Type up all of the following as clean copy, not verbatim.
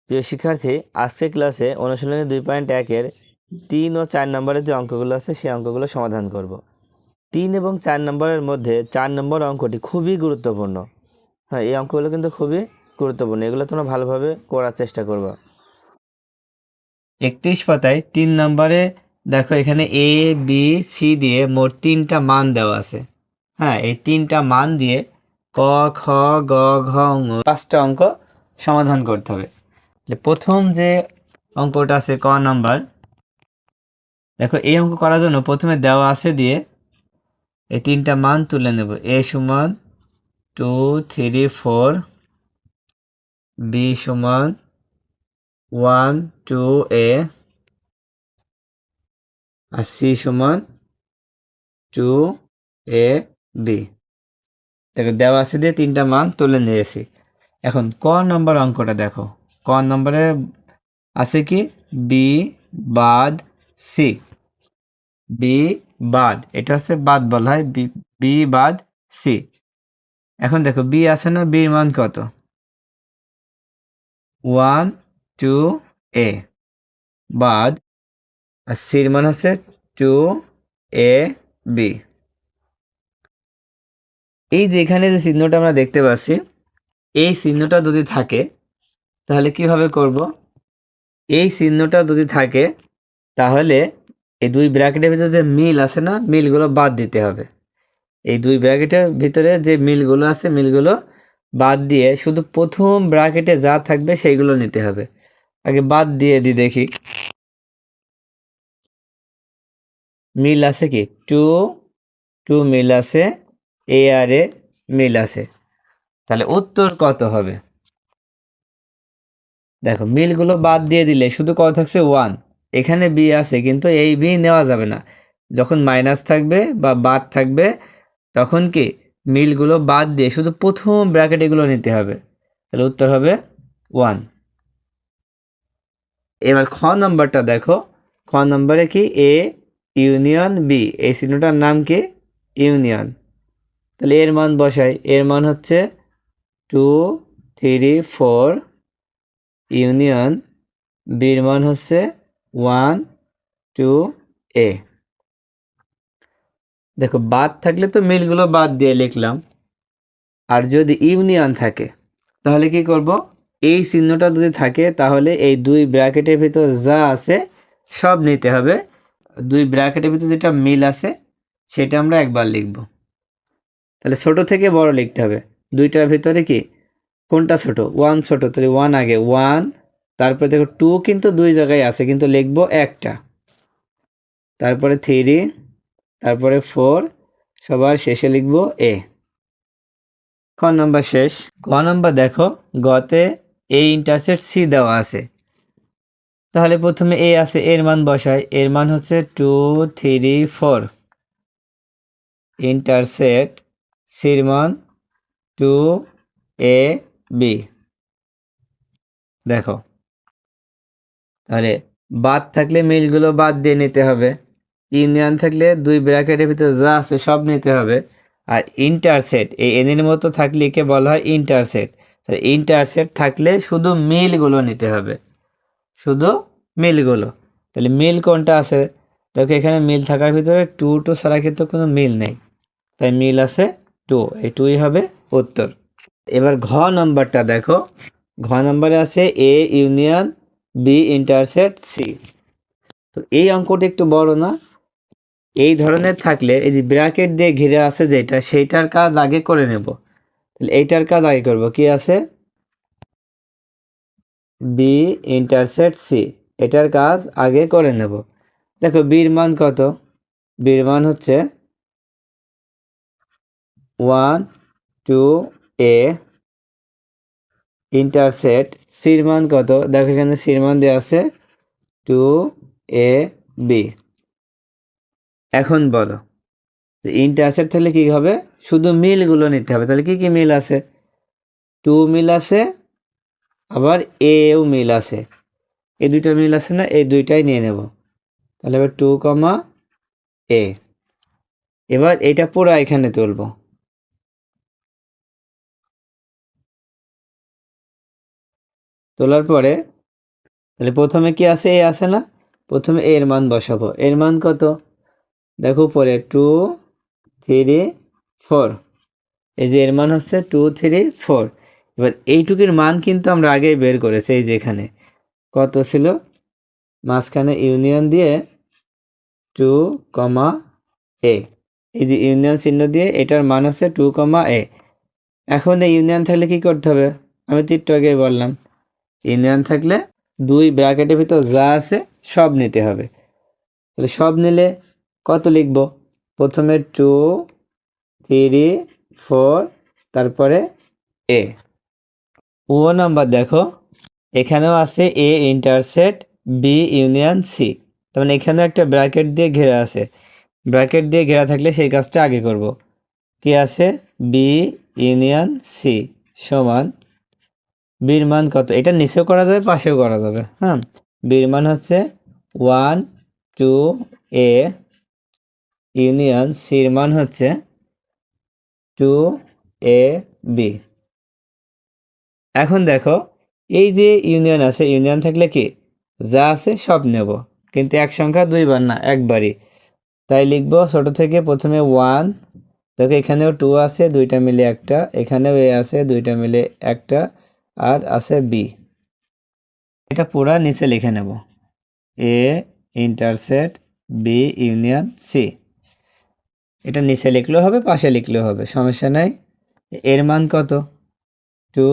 প্রিয় শিক্ষার্থী, আজকের ক্লাসে অনুশীলনী 2.1-এর 3 ও 4 নম্বরের যে অঙ্কগুলো আছে সেই অঙ্কগুলো সমাধান করব। 3 এবং 4 নম্বরের মধ্যে 4 নম্বর অঙ্কটি খুবই গুরুত্বপূর্ণ। হ্যাঁ, এই অঙ্কগুলো কিন্তু খুবই গুরুত্বপূর্ণ, এগুলো তোমরা ভালোভাবে করার চেষ্টা করবা। 31 পাতায় 3 নম্বরে দেখো, এখানে এ বি সি দিয়ে মোট 3টা মান দেওয়া আছে। হ্যাঁ, এই 3টা মান দিয়ে ক খ গ ঘ ঙ 5টা অঙ্ক সমাধান করতে হবে। প্রথম যে অঙ্কটা আছে ক নাম্বার, দেখো এই অঙ্ক করার জন্য প্রথমে দেওয়া আছে দিয়ে এই 3টা মান তুলে নেব। এ সমান 2 3 4, বি সমান 1 2 এ, আর সি সমান 2 এ বি। দেখো দেওয়া আছে দিয়ে 3টা মান তুলে নিয়েছি। এখন ক নম্বর অঙ্কটা দেখো, ক নম্বরে আছে কি বি বাদ সি। বি বাদ, এটা হচ্ছে বাদ বলা হয়, বি বাদ সি। এখন দেখো বি আছে না, বির মান কত? 1 2 এ বাদ, আর সির মান হচ্ছে 2 এ বি। এই যে এখানে যে চিহ্নটা আমরা দেখতে পাচ্ছি, এই চিহ্নটা যদি থাকে তাহলে কিভাবে করব? এই চিহ্নটা যদি থাকে তাহলে এই দুই ব্র্যাকেটের ভিতরে যে মিল আছে না, মিলগুলো বাদ দিতে হবে। এই দুই ব্র্যাকেটের ভিতরে যে মিলগুলো আছে, মিলগুলো বাদ দিয়ে শুধু প্রথম ব্র্যাকেটে যা থাকবে সেইগুলো নিতে হবে। আগে বাদ দিয়ে দেখি মিল আছে কি। 2 2 মিল আছে, এ আর এ মিল আছে। তাহলে উত্তর কত হবে? দেখো মিলগুলো বাদ দিয়ে দিলে শুধু কত থাকছে 1। এখানে বি আছে কিন্তু এই বি নেওয়া যাবে না। যখন মাইনাস থাকবে বা বাদ থাকবে তখন কি মিলগুলো বাদ দিয়ে শুধু প্রথম ব্র্যাকেট এগুলো নিতে হবে। তাহলে উত্তর হবে 1। এবার খ নম্বরটা দেখো, খ নম্বরে কি এ ইউনিয়ন বি, এই চিহ্নটার নাম কি ইউনিয়ন। তাহলে এর মান বসাই, এর মান হচ্ছে 2 3 4, ইউনিয়ন বির মান হচ্ছে 1 2 এ। দেখো বাদ থাকলে তো মিলগুলো বাদ দিয়ে লিখলাম, আর যদি ইউনিয়ন থাকে তাহলে কি করব? এই চিহ্নটা যদি থাকে তাহলে এই দুই ব্র্যাকেটের ভিতর যা আছে সব নিতে হবে। দুই ব্র্যাকেটের ভিতর যেটা মিল আছে সেটা আমরা একবার লিখব। তাহলে ছোট থেকে বড় লিখতে হবে। দুইটার ভিতরে কি কোনটা ছোট? 1 ছোট, তাহলে 1 আগে 1। তারপরে দেখো 2 কিন্তু দুই জায়গায় আছে কিন্তু লিখবো একটা। তারপরে 3, তারপরে 4, সবার শেষে লিখবো এ। ক নম্বর শেষ। গ নম্বর দেখো, গতে এ ইন্টারসেক্ট সি দেওয়া আছে। তাহলে প্রথমে এ আছে, এর মান বসাই, এর মান হচ্ছে 2 3 4, ইন্টারসেক্ট সির মান 2 এ বি। দেখো তাহলে বাদ থাকলে মিলগুলো বাদ দিয়ে নিতে হবে, ইউনিয়ন থাকলে দুই ব্র্যাকেটের ভিতরে যা আছে সব নিতে হবে, আর ইন্টারসেক্ট এই এনের মতো থাকলে একে বলা হয় ইন্টারসেক্ট। তাহলে ইন্টারসেক্ট থাকলে শুধু মিলগুলো নিতে হবে, শুধু মিলগুলো। তাহলে মিল কোনটা আছে? দেখো এখানে মিল থাকার ভিতরে 2 2 ছাড়া কিন্তু কোনো মিল নেই, তাই মিল আছে 2, এই 2ই হবে উত্তর। এবার ঘ নম্বরটা দেখো, ঘ নম্বরে আছে A union B intersect C. তো এই অঙ্কটা একটু বড় না? এই ধরনের থাকলে এই যে ব্র্যাকেট দিয়ে ঘিরে আছে যেটা, সেইটার কাজ আগে করে নেব। তাহলে এইটার কাজ আগে করব। কি আছে? বি ইন্টারসেক্ট সি, এটার কাজ আগে করে নেব। দেখো বির মান কত? বির মান হচ্ছে 1 2 এ, ইন্টারসেক্ট সির মান কত? দেখো এখানে সির মান দেওয়া আছে 2 এ বি। এখন বলো ইন্টারসেক্ট থাকলে কি হবে? শুধু মিলগুলো নিতে হবে। তাহলে কি কি মিল আছে? 2 মিল আছে, আবার এও মিল আছে। এই দুইটা মিল আছে না, এই দুইটাই নিয়ে নেব। তাহলে এবার 2 এ। এবার এটা পুরো এখানে তুলব। তোলার পরে তাহলে প্রথমে কি আছে, এ আছে না, প্রথমে এর মান বসাবো। এর মান কত, দেখো পরে 2 3 4, এই যে এর মান হচ্ছে 2 3 4। এবার এইটুকুর মান কিন্তু আমরা আগেই বের করেছি, এই যে এখানে কত ছিল, মাঝখানে ইউনিয়ন দিয়ে 2, এ, এই যে ইউনিয়ন চিহ্ন দিয়ে এটার মান হচ্ছে 2, এ। এখন এই ইউনিয়ন থাকলে কি করতে হবে, আমি তো একটু আগেই বললাম, ইউনিয়ন থাকলে দুই ব্র্যাকেটের ভিতর যা আছে সব নিতে হবে। তাহলে সব নিলে কত লিখব, প্রথমে 2 3 4, তারপরে এ। ও নাম্বার দেখো, এখানেও আছে এ ইন্টারসেক্ট বি ইউনিয়ন সি, তার মানে এখানেও একটা ব্র্যাকেট দিয়ে ঘেরা আছে। ব্র্যাকেট দিয়ে ঘেরা থাকলে সেই কাজটা আগে করব। কি আছে, বি ইউনিয়ন সি সমান, বির মান কত, এটা নিচেও করা যাবে পাশেও করা যাবে। হ্যাঁ, বির মান হচ্ছে 1 2 এ ইউনিয়ন সির মান হচ্ছে 2 এ বি। এখন দেখো, এই যে ইউনিয়ন আছে, ইউনিয়ন থাকলে কি যা আছে সব নেব, কিন্তু এক সংখ্যা দুইবার না, একবারই। তাই লিখব ছোট থেকে প্রথমে 1, দেখো এখানেও 2 আছে, দুইটা মিলে একটা, এখানেও এ আছে, দুইটা মিলে একটা, আর আছে বি। এটা পুরা নিচে লিখে নেব, এ ইন্টারসেক্ট বি ইউনিয়ন সি। এটা নিচে লিখলেও হবে, পাশে লিখলেও হবে, সমস্যা নাই। এর মান কত, 2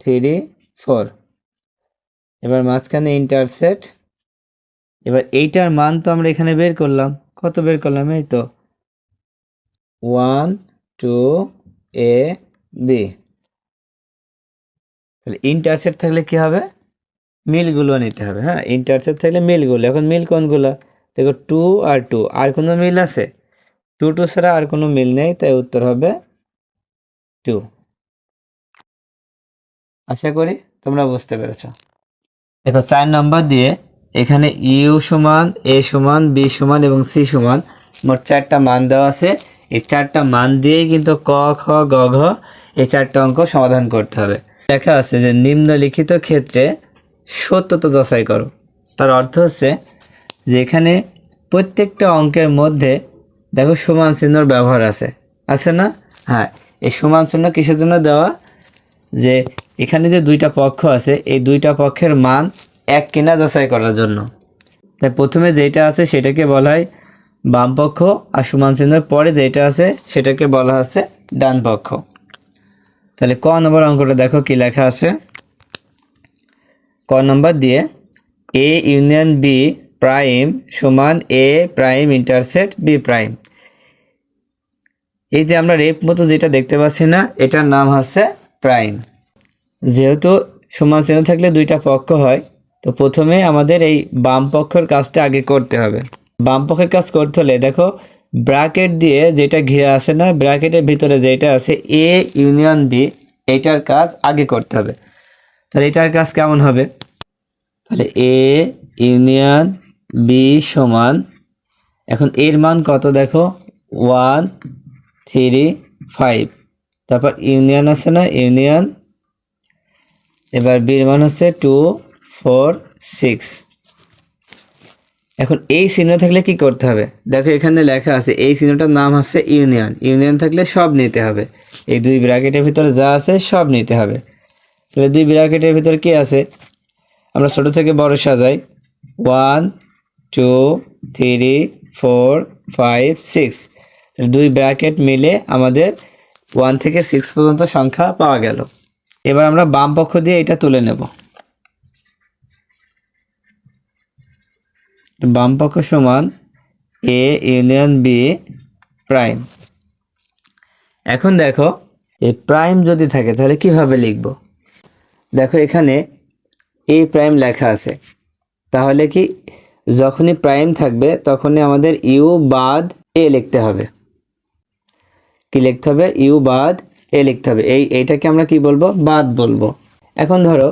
3 4। এবার মাঝখানে ইন্টারসেক্ট, এবার এইটার মান তো আমরা এখানে বের করলাম, কত বের করলাম, এই তো 1 2 এ বি। তাহলে ইন্টারসেক্ট থাকলে কি হবে, মিলগুলো নিতে হবে। হ্যাঁ, ইন্টারসেক্ট থাকলে মিলগুলো, এখন মিল কোনগুলো, দেখো 2 আর 2, আর কোনো মিল আছে, 2 2 ছাড়া আর কোনো মিল নেই, তাই উত্তর হবে 2। আশা করি তোমরা বুঝতে পেরেছ। দেখো 4 নম্বর দিয়ে এখানে ইউ সমান, এ সমান, বি সমান এবং সি সমান মোট 4টা মান দেওয়া আছে। এই 4টা মান দিয়েই কিন্তু ক খ গ ঘ এই 4টা অঙ্ক সমাধান করতে হবে। লেখা আছে যে নিম্নলিখিত ক্ষেত্রে সত্যতা যাচাই করো। তার অর্থ হচ্ছে যে এখানে প্রত্যেকটা অঙ্কের মধ্যে দেখো সমান চিহ্নর ব্যবহার আছে না? হ্যাঁ, এই সমান চিহ্ন কিসের জন্য দেওয়া, যে এখানে যে দুইটা পক্ষ আছে এই দুইটা পক্ষের মান এক কিনা যাচাই করার জন্য। তাই প্রথমে যেটা আছে সেটাকে বলা হয় বাম পক্ষ, আর সমান চিহ্নের পরে যেটা আছে সেটাকে বলা হচ্ছে ডান পক্ষ। তাহলে ক নম্বর অঙ্কটা দেখো কি লেখা আছে। ক নম্বর দিয়ে এ ইউনিয়ন বি প্রাইম সমান এ প্রাইম ইন্টারসেক্ট বি প্রাইম। এই যে আমরা রেপ মতো যেটা দেখতে পাচ্ছি না, এটার নাম হচ্ছে প্রাইম। যেহেতু সমান চিহ্ন থাকলে দুইটা পক্ষ হয়, তো প্রথমে আমাদের এই বাম পক্ষের কাজটা আগে করতে হবে। বাম পক্ষের কাজ করতে হলে দেখো ব্র্যাকেট দিয়ে যেটা ঘিরে আছে না, ব্র্যাকেটের ভিতরে যেটা আছে এ ইউনিয়ন বি, এইটার কাজ আগে করতে হবে। তাহলে এটার কাজ কেমন হবে, তাহলে এ ইউনিয়ন বি সমান, এখন এর মান কত দেখো 1 3 5, তারপর ইউনিয়ন আছে না, ইউনিয়ন, এবার বির মান হচ্ছে 2 4 6। এখন এই চিহ্ন থাকলে কি করতে হবে, দেখো এখানে লেখা আছে এই চিহ্নটার নাম হচ্ছে ইউনিয়ন। ইউনিয়ন থাকলে সব নিতে হবে, এই দুই ব্র্যাকেটের ভিতরে যা আছে সব নিতে হবে। তাহলে দুই ব্র্যাকেটের ভিতরে কি আছে, আমরা ছোট থেকে বড় সাজাই, 1 2 3 4 5 6। তাহলে দুই ব্র্যাকেট মিলে আমাদের 1 থেকে 6 পর্যন্ত সংখ্যা পাওয়া গেল। এবার আমরা বাম পক্ষ দিয়ে এটা তুলে নেব। বাম পক্ষ সমান এ ইউনিয়ন বি প্রাইম। এখন দেখো এই প্রাইম যদি থাকে তাহলে কিভাবে লিখব, দেখো এখানে এ প্রাইম লেখা আছে, তাহলে কি যখনই প্রাইম থাকবে তখনই আমাদের ইউ বাদ এ লিখতে হবে। কি লিখতে হবে, ইউ বাদ এ লিখতে হবে। এইটাকে আমরা কি বলবো, বাদ বলবো। এখন ধরো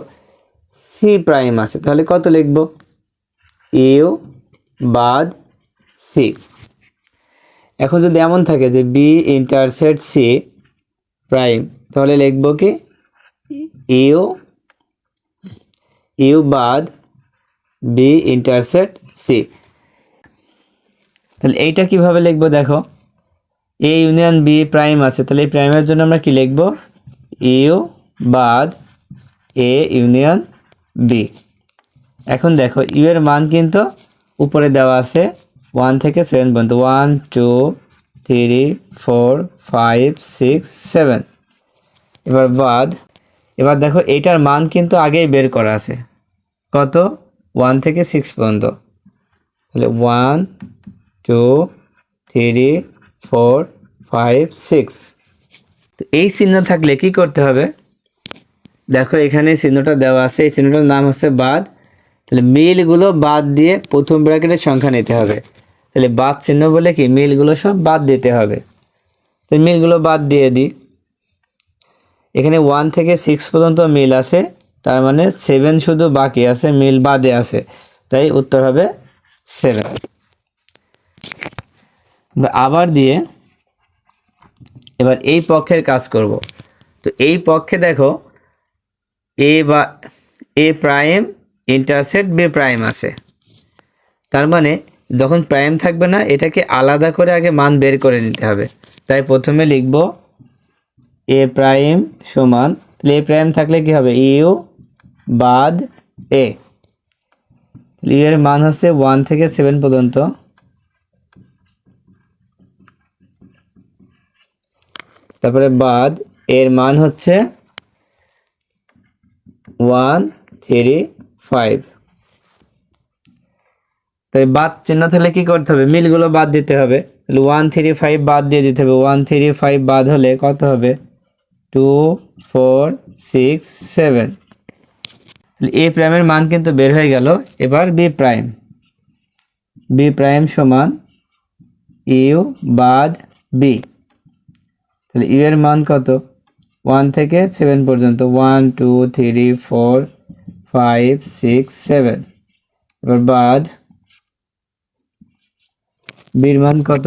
সি প্রাইম আছে, তাহলে কত লিখব, ইউ বাদ সি। এখন যদি এমন থাকে যে বি ইন্টারসেক্ট সি প্রাইম, তাহলে লিখব কি ইউ বাদ বি ইন্টারসেক্ট সি। তাহলে এইটা কিভাবে লিখবো দেখো, এ ইউনিয়ন বি প্রাইম আছে, তাহলে এই প্রাইমের জন্য আমরা কি লিখবো, ইউ বাদ এ ইউনিয়ন বি। এখন দেখো ইউ এর মান কিন্তু উপরে দেওয়া আছে 1 থেকে 7 পর্যন্ত, 1 2 3 4 5 6 7। এবার বাদ, এবার দেখো এইটার মান কিন্তু আগেই বের করা আছে, কত, 1 থেকে 6 পর্যন্ত। তাহলে 1 2 3 4 5 6। তো এই চিহ্ন থাকলে কি করতে হবে, দেখো এখানে চিহ্নটা দেওয়া আছে, এই চিহ্নটার নাম হচ্ছে বাদ। তাহলে মিলগুলো বাদ দিয়ে প্রথম ব্র্যাকেটের সংখ্যা নিতে হবে। তাহলে বাদ চিহ্ন বলে কি, মিলগুলো সব বাদ দিতে হবে। তো মিলগুলো বাদ দিয়ে দিই, এখানে 1 থেকে 6 পর্যন্ত মিল আছে, তার মানে 7 শুধু বাকি আছে, মিল বাদে আছে, তাই উত্তর হবে 7। আবার দিয়ে এবার এই পক্ষের কাজ করব। তো এই পক্ষে দেখো এ প্রাইম ইন্টারসেক্ট বি প্রাইম আছে, তার মানে যখন প্রাইম থাকবে না এটাকে আলাদা করে আগে মান বের করে নিতে হবে। তাই প্রথমে লিখব এ প্রাইম সমান, তাহলে এ প্রাইম থাকলে কি হবে, ইউ বাদ এ। ইউ এর মান হচ্ছে 1 থেকে 7 পর্যন্ত, তারপরে বাদ এর মান হচ্ছে 1 3 5। তাই বাদ চিহ্ন থাকলে কি করতে হবে, মিলগুলো বাদ দিতে হবে। তাহলে 1 3 5 বাদ দিয়ে দিতে হবে, 1 3 5 বাদ হলে কত হবে, 2 4 6 7। তাহলে এ প্রাইমের মান কিন্তু বের হয়ে গেল। এবার বি প্রাইম সমান ইউ বাদ বি। তাহলে ইউ এর মান কত, 1 থেকে 7 পর্যন্ত, 1 2 3 4 5 6 7। এবার বাদ বির মান কত,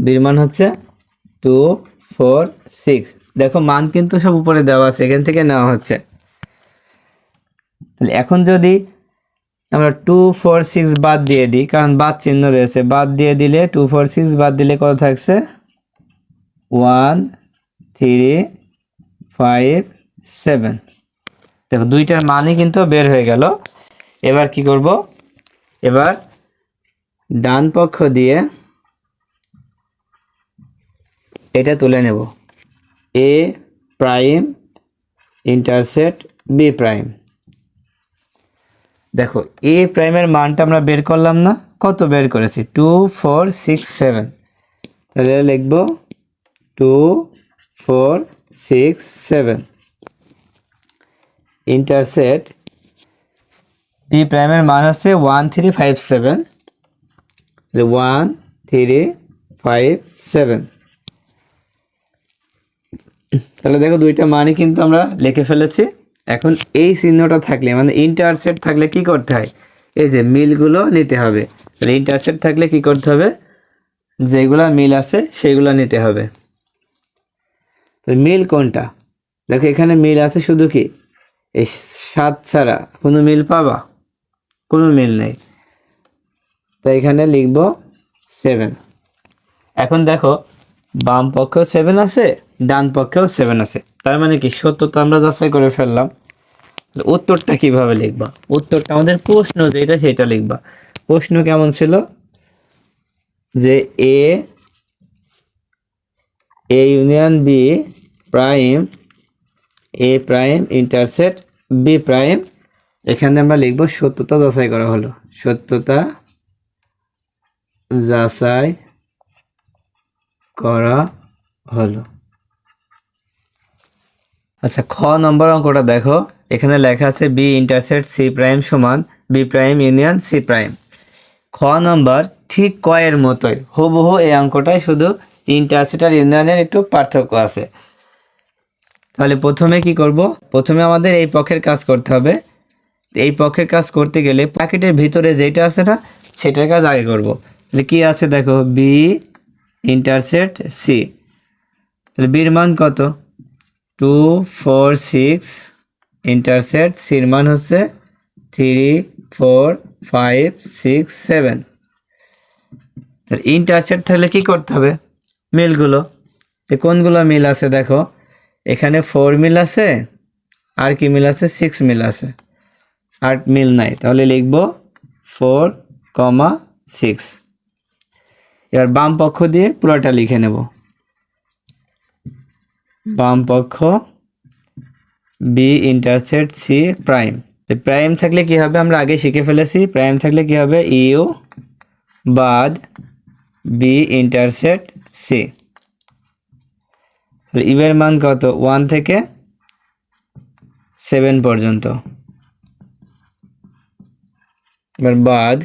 বির মান হচ্ছে 2 4 6। দেখো মান কিন্তু সব উপরে দেওয়া আছে, এখান থেকে নেওয়া হচ্ছে। তাহলে এখন যদি আমরা 2 4 6 বাদ দিয়ে দিই, কারণ বাদ চিহ্ন রয়েছে, বাদ দিয়ে দিলে 2 4 6 বাদ দিলে কত থাকছে, 1 3 5 7। দেখো দুইটার মানই কিন্তু বের হয়ে গেল। এবার কি করব, এবার ডান পক্ষ দিয়ে এটা তুলে নেব, এ প্রাইম ইন্টারসেক্ট বি প্রাইম। দেখো এ প্রাইমের মানটা আমরা বের করলাম না, কত বের করেছি, 2 4 6 7। তাহলে লিখব 2 4 6 7 ইন্টারসেক্ট বি প্রাইমের মান হচ্ছে 1 3 5 7। তাহলে 1 3 5 7। তাহলে দেখো দুইটা মানই কিন্তু আমরা লিখে ফেলেছি। এখন এই চিহ্নটা থাকলে মানে ইন্টারসেক্ট থাকলে কি করতে হয়, এই যে মিলগুলো নিতে হবে। তাহলে ইন্টারসেক্ট থাকলে কি করতে হবে, যেগুলা মিল আছে সেগুলো নিতে হবে। তো মিল কোনটা, দেখো এখানে মিল আছে শুধু কি এই 7 ছাড়া, কোনো মিল পাবা, কোনো মিল নেই, তো এখানে লিখব 7। এখন দেখো বাম পক্ষেও 7 আছে, ডান পক্ষেও 7 আছে, তার মানে কি সত্যতা আমরা যাচাই করে ফেললাম। উত্তরটা কিভাবে লিখবা, উত্তরটা আমাদের প্রশ্ন যেটা সেটা লিখবা। প্রশ্ন কেমন ছিল, যে A union B prime, A prime intersect B prime. এখানে আমরা লিখব সত্যতা যাচাই করা হলো, সত্যতা যাচাই করা হলো। আচ্ছা খ নম্বর অঙ্কটা দেখো, এখানে লেখা আছে বি ইন্টারসেক্ট সি প্রাইম সমান B prime union C prime. খ নম্বর ঠিক কয়ের মতোই হুবহু এই অঙ্কটাই, শুধু ইন্টারসেক্ট আর ইউনিয়নের একটু পার্থক্য আছে। তাহলে প্রথমে কি করব, প্রথমে আমাদের এই পক্ষের কাজ করতে হবে। এই পক্ষের কাজ করতে গেলে প্যাকেটের ভিতরে যেটা আছে না সেটার কাজ আগে করব। তাহলে কি আছে দেখো, বি ইন্টারসেক্ট সি। তাহলে বির মান কত, 2 4 6 ইন্টারসেক্ট সির মান হচ্ছে 3 4 5 6 7। ইন্টারসেক্ট থাকলে কি করতে হবে? মিলগুলো, তো কোনগুলো মিল আছে দেখো, এখানে 4 মিল আছে, আর কি মিল আছে? 6 মিল আছে, 8 মিল নাই, তাহলে লিখব 4, 6। এবার বাম পক্ষ দিয়ে পুরোটা লিখে নেব। বাম পক্ষ B intersect C prime. Prime থাকলে কি হবে? আমরা আগে শিখে ফেলেছি, প্রাইম থাকলে কি হবে? ইউ বাদ বি ইন্টারসেক্ট সি। ইউ এর মান কত? 1 থেকে 7 পর্যন্ত। এবার বাদ,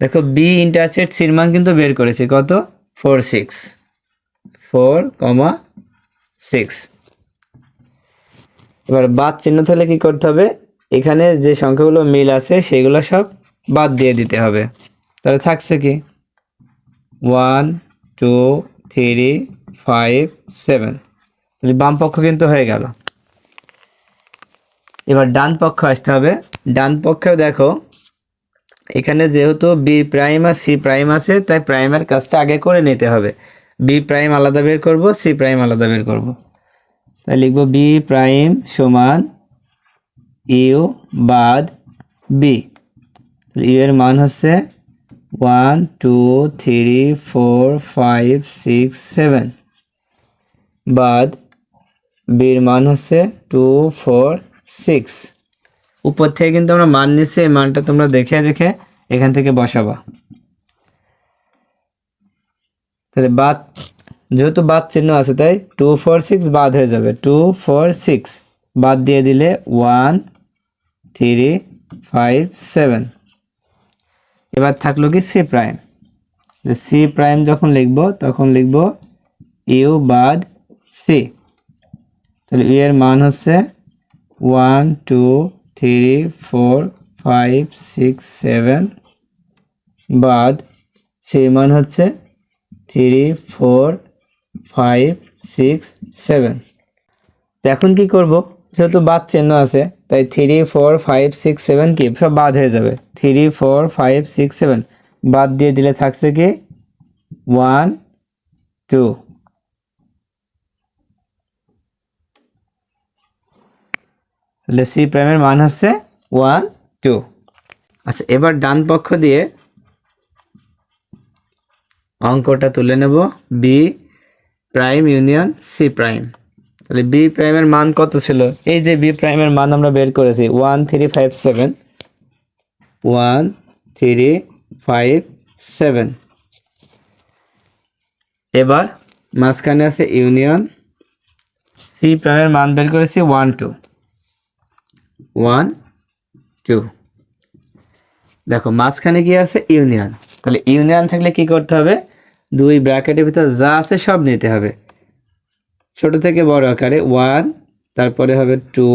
দেখো বি ইন্টারসেক্ট সির মান কিন্তু বের করেছি, কত? 4 6, 4, 6। এবার বাদ চিহ্ন তাহলে কি করতে হবে? এখানে যে সংখ্যাগুলো মিল আছে সেগুলো সব বাদ দিয়ে দিতে হবে। তাহলে থাকছে কি? 1 2 3 5 7। বাম পক্ষ কিন্তু হয়ে গেল। এবার ডান পক্ষ আসতে হবে। ডান পক্ষেও দেখো, এখানে যেহেতু বি প্রাইম আর সি প্রাইম আছে, তাই প্রাইমের কাজটা আগে করে নিতে হবে। বি প্রাইম আলাদা বের করব, সি প্রাইম আলাদা বের করব। তাই লিখব বি প্রাইম সমান ইউ বাদ বি। ইউ এর মান হচ্ছে 1 2 3 4 5 6 7 বাদ বির মান হচ্ছে 2 4 6। উপর থেকে কিন্তু আমরা মান নিচ্ছি, এই মানটা তোমরা দেখে দেখে এখান থেকে বসাবা। তাহলে বাদ, যেহেতু বাদ চিহ্ন আছে তাই 2 4 6 বাদ হয়ে যাবে। 2 4 6 বাদ দিয়ে দিলে 1 3 5 7। এবার থাকলো কি? C prime. সি প্রাইম যখন লিখব তখন লিখব ইউ বাদ সি। তাহলে ইউ এর মান হচ্ছে 1 2 3 4 5 6 7 বাদ সির মান হচ্ছে 3 4 5 6 7। তো এখন কি করব? যেহেতু বাদ চিহ্ন আছে তাই 3 4 5 6 7 কি সব বাদ হয়ে যাবে। 3 4 5 6 7 বাদ দিয়ে দিলে থাকছে কি? 1 2। তাহলে সি প্রাইমের মান হচ্ছে 1 2। আচ্ছা, এবার ডান পক্ষ দিয়ে অঙ্কটা তুলে নেব, B prime union C prime. তাহলে বি প্রাইমের মান কত ছিল? এই যে বি প্রাইমের মান আমরা বের করেছি 1 3 5 7, 1 3 5 7। এবার মাঝখানে আছে ইউনিয়ন, সি প্রাইমের মান বের করেছি 1 2, 1 2। দেখো মাঝখানে কি আছে? ইউনিয়ন। তাহলে ইউনিয়ন থাকলে কি করতে হবে? দুই ব্র্যাকেটের ভিতর যা আছে সব নিতে হবে, ছোট থেকে বড় আকারে। 1, তারপরে হবে 2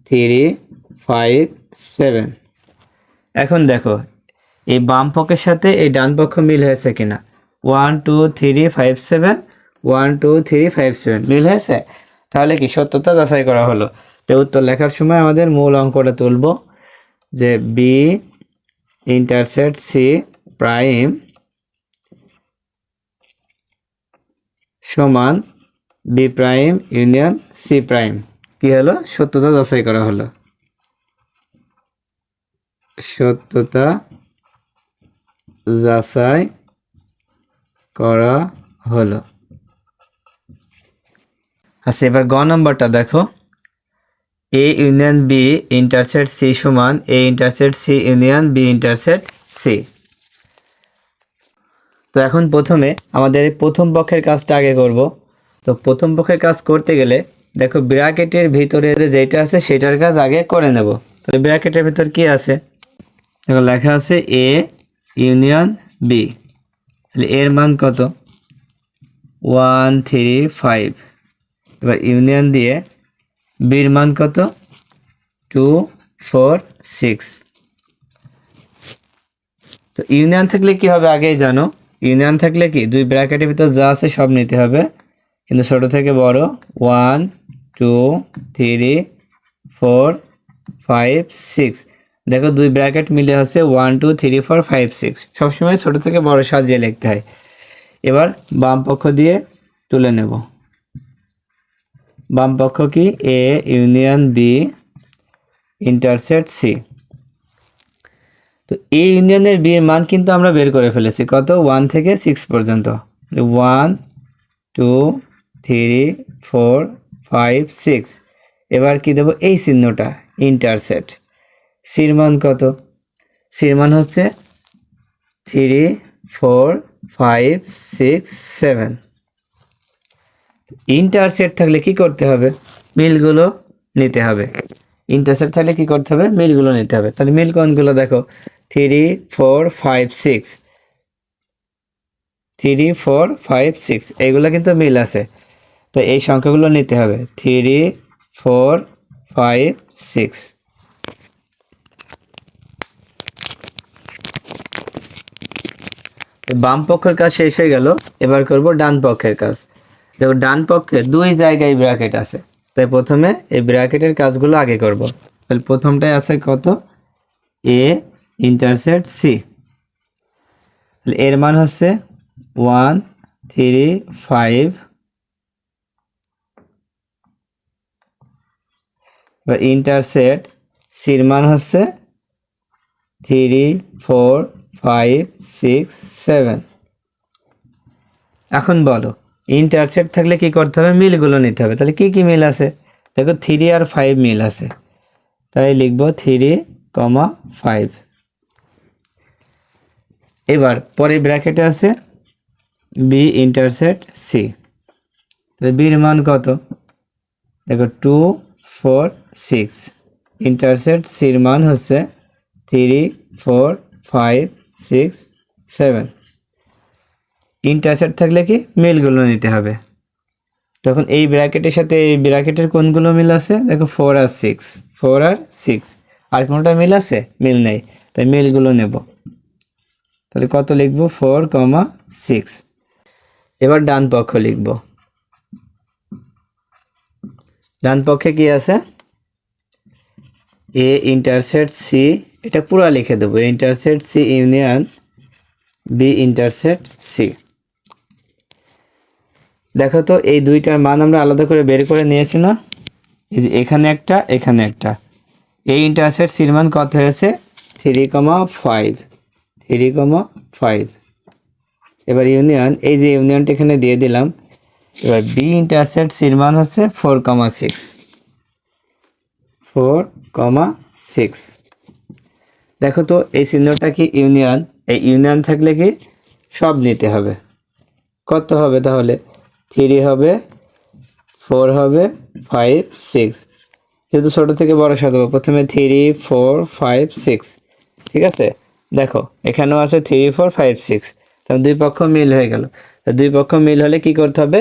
3 5 7। এখন দেখো এই বাম পক্ষের সাথে এই ডান পক্ষ মিল হয়েছে কিনা? 1 2 3 5 7, 1 2 3 5 7 মিল হয়েছে। তাহলে কি সত্যতা যাচাই করা হলো। তো উত্তর লেখার সময় আমাদের মূল অঙ্কটা তুলব, যে বি ইন্টারসেক্ট সি প্রাইম সমান B prime union C prime. কি হলো? সত্যতা যাচাই করা হলো। সত্যতা যাচাই করা হলো। আচ্ছা, এবার গ নম্বরটা দেখো, A union B intersect C সমান A intersect C union B intersect C. তো এখন প্রথমে আমাদের এই প্রথম পক্ষের কাজটা আগে করব। তো প্রথম পক্ষের কাজ করতে গেলে দেখো ব্র্যাকেটের ভিতরে যেটা আছে সেটার কাজ আগে করে নেব। তাহলে ব্র্যাকেটের ভিতর কি আছে? দেখো লেখা আছে এ ইউনিয়ন বি। তাহলে এর মান কত? 1 3 5। এবার ইউনিয়ন দিয়ে বির মান কত? 2 4 6। তো ইউনিয়ন থাকলে কি হবে আগেই জানো। ইউনিয়ন থাকলে কি দুই ব্র্যাকেটের ভিতর যা আছে সব নিতে হবে, কিন্তু ছোট থেকে বড়। 1 2 3 4 5 6 দেখো দুই ব্র্যাকেট মিলে হচ্ছে 1 2 3 4 5 6, সবসময় ছোট থেকে বড় সাজিয়ে লিখতে হয়। এবার বাম পক্ষ দিয়ে তুলে নেব। বাম পক্ষ কি A union B intersect C. তো এ ইউনিয়নের বি এর মান কিন্তু আমরা বের করে ফেলেছি কত, 1 থেকে 6 পর্যন্ত। 1 2 3 4 5 6। এবার কি দেব, এই চিহ্নটা ইন্টারসেক্ট। সির মান কত, সির মান হচ্ছে 3 4 5 6 7। ইন্টারসেক্ট থাকলে কি করতে হবে, মিলগুলো নিতে হবে। ইন্টারসেক্ট থাকলে কি করতে হবে, মিলগুলো নিতে হবে। তাহলে মিল কোনগুলো দেখো, 3 4 5 6, 3 4 5 6 এইগুলো কিন্তু মিল আছে। তো এই সংখ্যাগুলো নিতে হবে, 3 4 5 6। বাম পক্ষের কাজ শেষ হয়ে গেল, এবার করব ডান পক্ষের কাজ। দেখো ডান পক্ষে দুই জায়গায় ব্র্যাকেট আছে, তাই প্রথমে এই ব্র্যাকেটের কাজগুলো আগে করব। তাহলে প্রথমটায় আছে কত, এ ইন্টারসেক্ট সি। এর মান হচ্ছে 1 3 5, বা ইন্টারসেক্ট সির মান হচ্ছে 3 4 5 6 7। এখন বলো ইন্টারসেক্ট থাকলে কি করতে হবে, মিলগুলো নিতে হবে। তাহলে কি কি মিল আছে, দেখো 3 আর 5 মিল আছে, তাই লিখব 3, 5। এবার পরে ব্র্যাকেটে আছে বি ইন্টারসেক্ট সি। তাহলে বির মান কত, দেখো 2 4 6। ইন্টারসেক্ট সির মান হচ্ছে 3 4 5 6 7। ইন্টারসেক্ট থাকলে কি মিলগুলো নিতে হবে। তখন এই ব্র্যাকেটের সাথে এই ব্র্যাকেটের কোনগুলো মিল আছে, দেখো 4 আর 6, 4 আর 6। আর কোনটা মিল আছে, মিল নেই, তাই মিলগুলো নেব। তাহলে কত লিখব, 4, 6। এবার ডান পক্ষ লিখব। ডান পক্ষে কি আছে, এ ইন্টারসেক্ট সি, এটা পুরো লিখে দেবো, A intersect C union B intersect C. দেখো তো এই দুইটার মান আমরা আলাদা করে বের করে নিয়েছি না, এই যে এখানে একটা এখানে একটা। এই ইন্টারসেক্ট সির মান কত হয়েছে, 3, 5, 3, 5। এবার ইউনিয়ন, এই যে ইউনিয়নটা এখানে দিয়ে দিলাম। এবার বি ইন্টারসেক্ট সির মান হচ্ছে 4, 6, 4, 6। দেখো তো এই চিহ্নটা কি ইউনিয়ন, এই ইউনিয়ন থাকলে কি সব নিতে হবে। কত হবে তাহলে, 3 হবে, 4 হবে, 5 6। যেহেতু ছোট থেকে বড় সাজাবো, প্রথমে 3 4 5 6। ঠিক আছে, দেখো এখানেও আছে 3 4 5 6। তাহলে দুই পক্ষ মিল হয়ে গেল। দুই পক্ষ মিল হলে কি করতে হবে,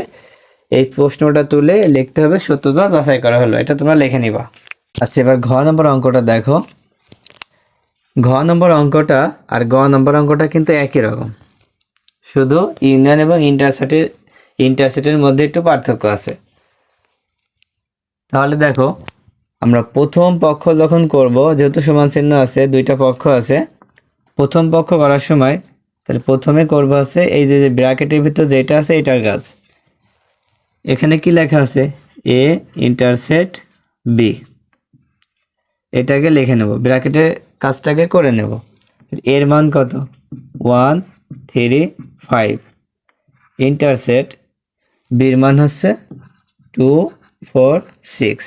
এই প্রশ্নটা তুলে লিখতে হবে, সত্যতা যাচাই করা হলো, এটা তোমরা লিখে নিবা। আচ্ছা এবার ঘ নম্বর অঙ্কটা দেখো। ঘ নম্বর অঙ্কটা আর গ নম্বর অঙ্কটা কিন্তু একই রকম, শুধু ইউনিয়ন এবং ইন্টারসেক্টের মধ্যে একটু পার্থক্য আছে। তাহলে দেখো আমরা প্রথম পক্ষ যখন করব, যেহেতু সমান চিহ্ন আছে, দুইটা পক্ষ আছে, প্রথম পক্ষ করার সময় তাহলে প্রথমে করব আছে এই যে ব্র্যাকেটের ভিতর যেটা আছে এটার কাজ। এখানে কি লেখা আছে, এ ইন্টারসেক্ট বি, এটাকে লিখে নেব, ব্র্যাকেটের কাজটাকে করে নেব। এর মান কত, 1 3 5। ইন্টারসেক্ট বির মান হচ্ছে 2 4 6।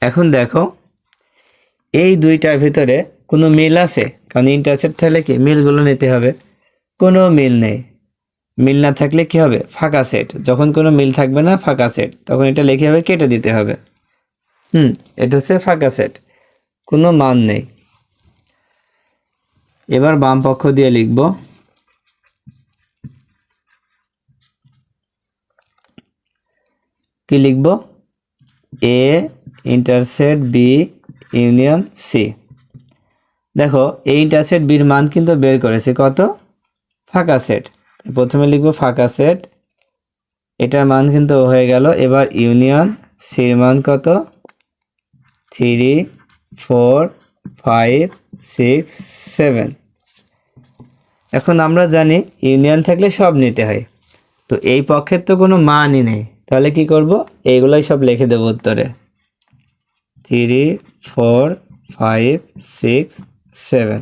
এখন দেখো এই দুইটার ভিতরে কোনো মিল আছে, কারণ ইন্টারসেক্ট থাকলে কি মিলগুলো নিতে হবে, কোনো মিল নেই। মিল না থাকলে কি হবে, ফাঁকা সেট। যখন কোনো মিল থাকবে না, ফাঁকা সেট, তখন এটা লিখে হবে, কেটে দিতে হবে। এটা হচ্ছে ফাঁকা সেট, কোনো মান নেই। এবার বাম পক্ষ দিয়ে লিখব, কি লিখব, এ ইন্টারসেক্ট বি ইউনিয়ন সি। দেখো এই ইন্টারসেক্ট বির মান কিন্তু বের করেছে কত, ফাঁকা সেট। প্রথমে লিখব ফাঁকা সেট, এটার মান কিন্তু হয়ে গেল। এবার ইউনিয়ন সির মান কত, 3 4 5 6 7। এখন আমরা জানি ইউনিয়ন থাকলে সব নিতে হয়, তো এই পক্ষের তো কোনো মানই নেই, তাহলে কি করব, এইগুলাই সব লিখে দেবো উত্তরে। 3 4 5 6 7।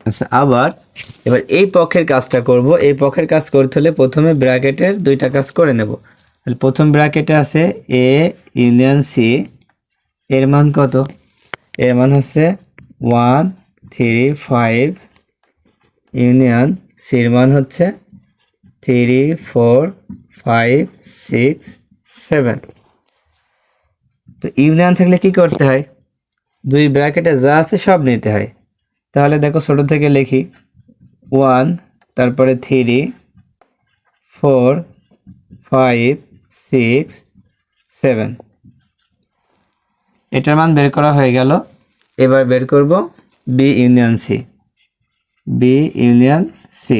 আচ্ছা, এবার এই পক্ষের কাজটা করব। এই পক্ষের কাজ করতে হলে প্রথমে ব্র্যাকেটের দুইটা কাজ করে নেব। তাহলে প্রথম ব্র্যাকেটে আছে এ ইউনিয়ন সি, এর মান কত? এর মান হচ্ছে 1 3 5, ইউনিয়ন সির মান হচ্ছে 3 4 5 6 7। তো ইউনিয়ন থাকলে কি করতে হয়, দুই ব্র্যাকেটে যা আছে সব নিতে হয়। তাহলে দেখো ছোট থেকে লিখি 1, তারপরে 3 4 5 6 7। এটার মান বের করা হয়ে গেল। এবার বের করব B union C. B union C,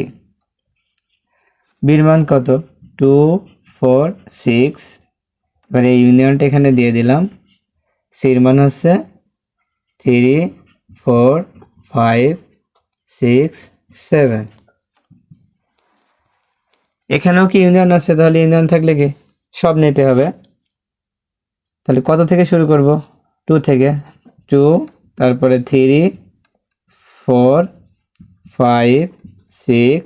বির মান কত? 2 4 6। এবার এই ইউনিয়নটা এখানে দিয়ে দিলাম। সির মান হচ্ছে 3 4 5 6 7। এখানেও কি ইউনিয়ন আছে? তাহলে ইউনিয়ন থাকলে কি সব নিতে হবে। তাহলে কত থেকে শুরু করব? 2 থেকে। 2, তারপরে 3 4 5 6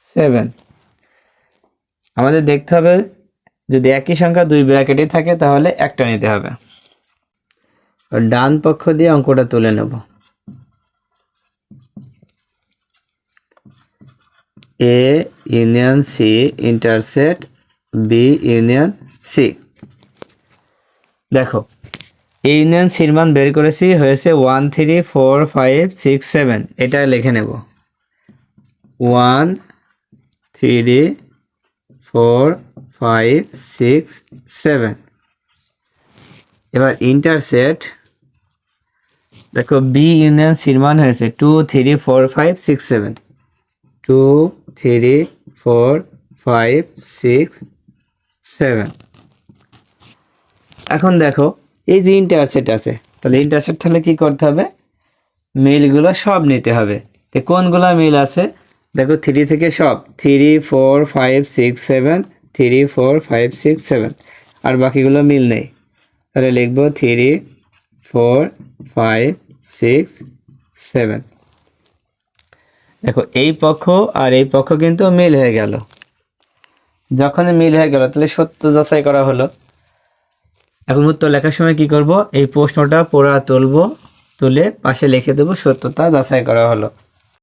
7। আমাদের দেখতে হবে যদি একই সংখ্যা দুই ব্র্যাকেটে থাকে তাহলে একটা নিতে হবে। ডান পক্ষ দিয়ে অঙ্কটা তুলে নেব। A union C intersect B union C. দেখো এই ইউনিয়ন সির মান বের করেছি, হয়েছে 1 3 4 5 6 7। এটা লিখে নেব 1 3 4 5 6 7। এবার ইন্টারসেক্ট, দেখো বি ইউনিয়ন সির মান হয়েছে 2 3 4 5 6 7। 2 3 4 5 6 7। এখন দেখো এই যে ইন্টারসেক্ট আছে, তাহলে ইন্টারসেক্ট থাকলে কি করতে হবে, মিলগুলো সব নিতে হবে। তো কোনগুলো মিল আছে? দেখো 3 থেকে সব 3 4 5 6 7, 3 4 5 6 7। আর বাকিগুলো মিল নেই, তাহলে লিখবো 3 4 5 6 7। দেখো এই পক্ষ আর এই পক্ষ কিন্তু মিল হয়ে গেল। যখন মিল হয়ে গেল তাহলে সত্য যাচাই করা হলো। এখন উত্তর লেখার সময় কি করব, এই প্রশ্নটা পুরা তুলবো, তুলে পাশে লিখে দেবো সত্যতা যাচাই করা হলো।